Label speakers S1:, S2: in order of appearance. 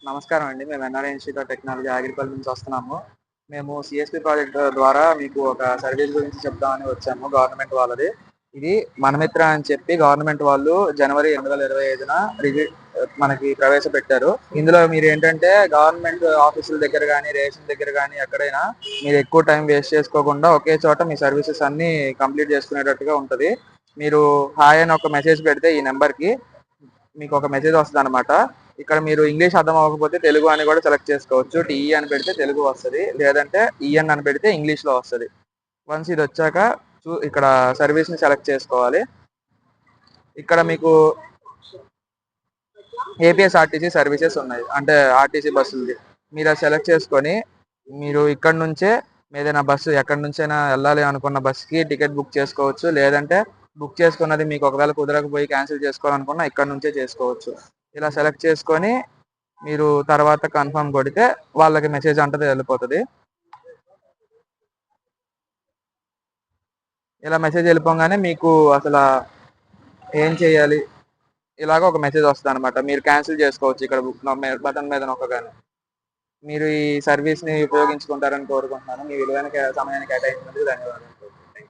S1: నమస్కారం అండి. మేము NRI institute of technology Agiripalli నుంచి వస్తున్నాము. మేము సీఎస్‌పీ ప్రాజెక్ట్ ద్వారా మీకు ఒక సర్వీస్ గురించి చెప్దామని వచ్చాము. గవర్నమెంట్ వాళ్ళది. ఇది మనమిత్ర అని చెప్పి గవర్నమెంట్ వాళ్ళు జనవరి 2025న మనకి ప్రవేశపెట్టారు. ఇందులో మీరేంటంటే గవర్నమెంట్ ఆఫీసుల దగ్గర గాని, రేషన్ దగ్గర గాని ఎక్కడైనా మీరు ఎక్కువ టైం వేస్ట్ చేసుకోకుండా ఒకే చోట మీ సర్వీసెస్ అన్నీ కంప్లీట్ చేసుకునేటట్టుగా ఉంటది. మీరు హాయ్ అని ఒక మెసేజ్ పెడితే ఈ నంబర్‌కి మీకు ఒక మెసేజ్ వస్తదనమాట. ఇక్కడ మీరు ఇంగ్లీష్ అర్థం అవ్వకపోతే తెలుగు అని కూడా సెలెక్ట్ చేసుకోవచ్చు. టీఈ అని పెడితే తెలుగు వస్తది. లేదంటే ఈఎన్ అని పెడితే ఇంగ్లీష్‌లో వస్తది. వన్స్ ఇదొచ్చాక ఇక్కడ సర్వీస్‌ని సెలెక్ట్ చేసుకోవాలి. ఇక్కడ మీకు ఏపీఎస్ఆర్టీసీ సర్వీసెస్ ఉన్నాయి. అంటే ఆర్టీసీ బస్సులది. మీరది సెలెక్ట్ చేసుకొని, మీరు ఇక్కడి నుంచే ఏదైనా బస్సు ఎక్కడి నుంచైనా ఎళ్ళాలి అనుకున్న బస్‌కి టికెట్ బుక్ చేసుకోవచ్చు. లేదంటే బుక్ చేసుకున్నది మీకు ఒకవేళ కుదరకపోయి క్యాన్సిల్ చేసుకోవాలనుకున్నా ఇక్కడి నుంచే చేసుకోవచ్చు. ఇలా సెలెక్ట్ చేసుకొని, మీరు తర్వాత కన్ఫర్మ్ కొడితే వాళ్ళకి మెసేజ్ అంటది ఎళ్ళిపోతది. ఇలా మెసేజ్ ఎళ్ళిపోంగానే మీకు అసలా ఏం చేయాలి? ఇలాగ ఒక మెసేజ్ వస్తదనమాట. మీరు క్యాన్సిల్ చేసుకోవచ్చు ఇక్కడ బటన్ మీద నొక్కగానే. మీరు ఈ సర్వీస్‌ని ఉపయోగించుకుంటారని కోరుకుంటున్నాను. మీ విలువైన సమయాన్ని కేటాయించినందుకు ధన్యవాదాలు.